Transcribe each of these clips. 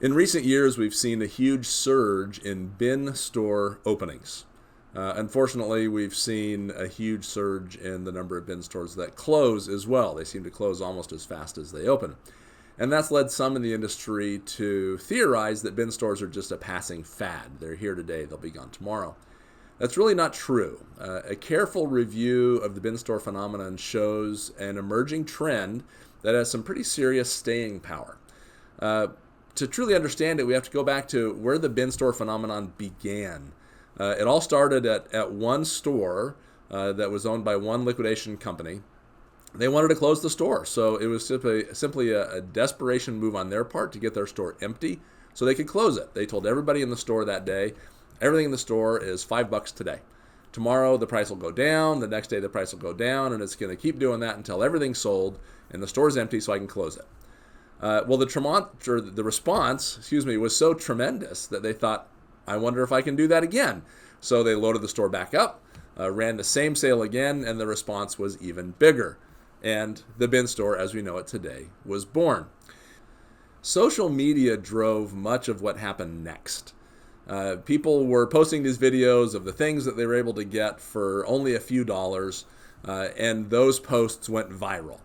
In recent years, we've seen a huge surge in bin store openings. Unfortunately, we've seen a huge surge in the number of bin stores that close as well. They seem to close almost as fast as they open. And that's led some in the industry to theorize that bin stores are just a passing fad. They're here today, they'll be gone tomorrow. That's really not true. A careful review of the bin store phenomenon shows an emerging trend that has some pretty serious staying power. To truly understand it, we have to go back to where the bin store phenomenon began. It all started at one store that was owned by one liquidation company. They wanted to close the store, so it was simply a desperation move on their part to get their store empty so they could close it. They told everybody in the store that day, everything in the store is $5 today. Tomorrow the price will go down, the next day the price will go down, and it's going to keep doing that until everything's sold and the store's empty so I can close it. Well, the response was so tremendous that they thought, I wonder if I can do that again. So they loaded the store back up, ran the same sale again, and the response was even bigger. And the bin store, as we know it today, was born. Social media drove much of what happened next. People were posting these videos of the things that they were able to get for only a few dollars, and those posts went viral.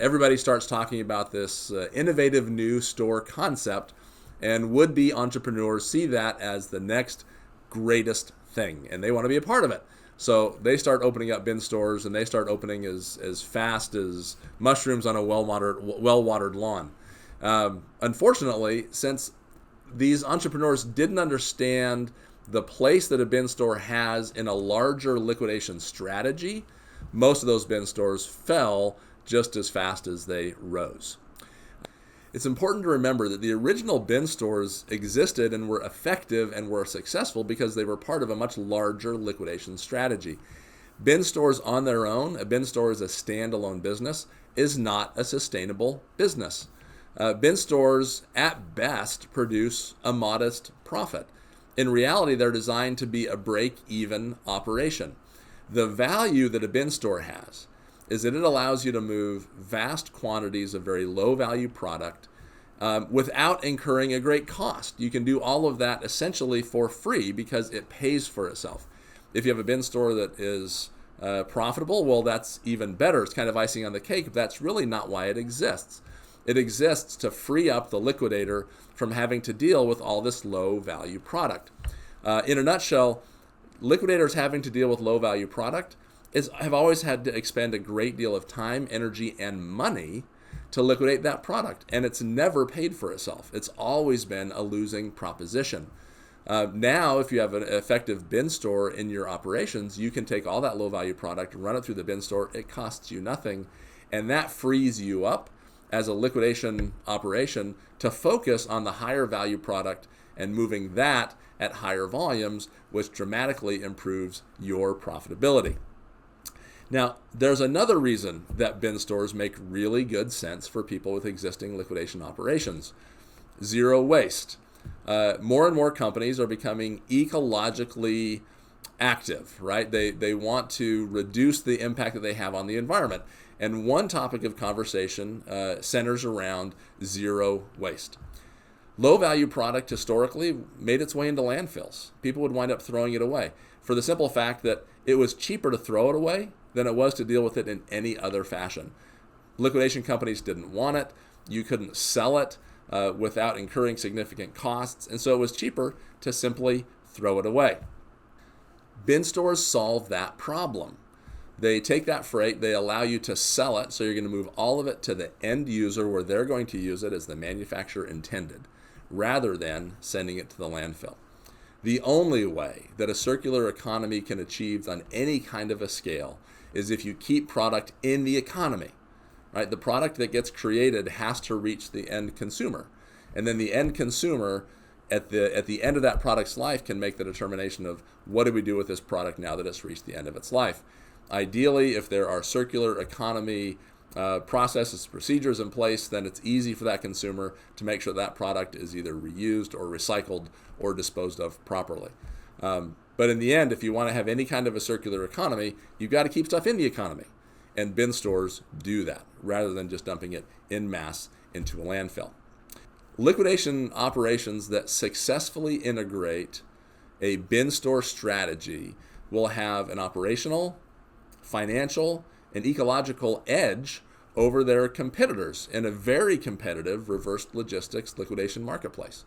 Everybody starts talking about this innovative new store concept, and would-be entrepreneurs see that as the next greatest thing, and they want to be a part of it. So they start opening up bin stores, and they start opening as fast as mushrooms on a well-watered lawn. Unfortunately, since these entrepreneurs didn't understand the place that a bin store has in a larger liquidation strategy, most of those bin stores fell just as fast as they rose. It's important to remember that the original bin stores existed and were effective and were successful because they were part of a much larger liquidation strategy. Bin stores on their own, a bin store is a standalone business, is not a sustainable business. Bin stores, at best, produce a modest profit. In reality, they're designed to be a break-even operation. The value that a bin store has is that it allows you to move vast quantities of very low-value product without incurring a great cost. You can do all of that essentially for free because it pays for itself. If you have a bin store that is profitable, well, that's even better. It's kind of icing on the cake, but that's really not why it exists. It exists to free up the liquidator from having to deal with all this low-value product. In a nutshell, liquidators having to deal with low-value product have always had to expend a great deal of time, energy, and money to liquidate that product, and it's never paid for itself. It's always been a losing proposition. Now, if you have an effective bin store in your operations, you can take all that low-value product, run it through the bin store. It costs you nothing, and that frees you up as a liquidation operation to focus on the higher value product and moving that at higher volumes, which dramatically improves your profitability. Now, there's another reason that bin stores make really good sense for people with existing liquidation operations. Zero waste. More and more companies are becoming ecologically active, right? They want to reduce the impact that they have on the environment. And one topic of conversation centers around zero waste. Low-value product historically made its way into landfills. People would wind up throwing it away for the simple fact that it was cheaper to throw it away than it was to deal with it in any other fashion. Liquidation companies didn't want it. You couldn't sell it without incurring significant costs, and so it was cheaper to simply throw it away. Bin stores solve that problem. They take that freight, they allow you to sell it, so you're going to move all of it to the end user where they're going to use it as the manufacturer intended, rather than sending it to the landfill. The only way that a circular economy can achieve on any kind of a scale is if you keep product in the economy, right? The product that gets created has to reach the end consumer. And then the end consumer at the end of that product's life can make the determination of what do we do with this product now that it's reached the end of its life. Ideally, if there are circular economy processes, procedures in place, then it's easy for that consumer to make sure that product is either reused or recycled or disposed of properly. But in the end, if you want to have any kind of a circular economy, you've got to keep stuff in the economy. And bin stores do that rather than just dumping it en masse into a landfill. Liquidation operations that successfully integrate a bin store strategy will have an operational, financial, and ecological edge over their competitors in a very competitive reverse logistics liquidation marketplace.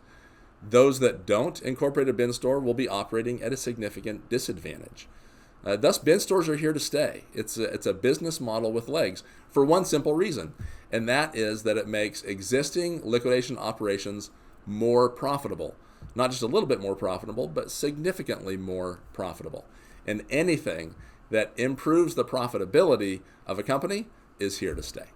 Those that don't incorporate a bin store will be operating at a significant disadvantage. Thus, bin stores are here to stay. It's a business model with legs for one simple reason, and that is that it makes existing liquidation operations more profitable. Not just a little bit more profitable, but significantly more profitable. And anything that improves the profitability of a company is here to stay.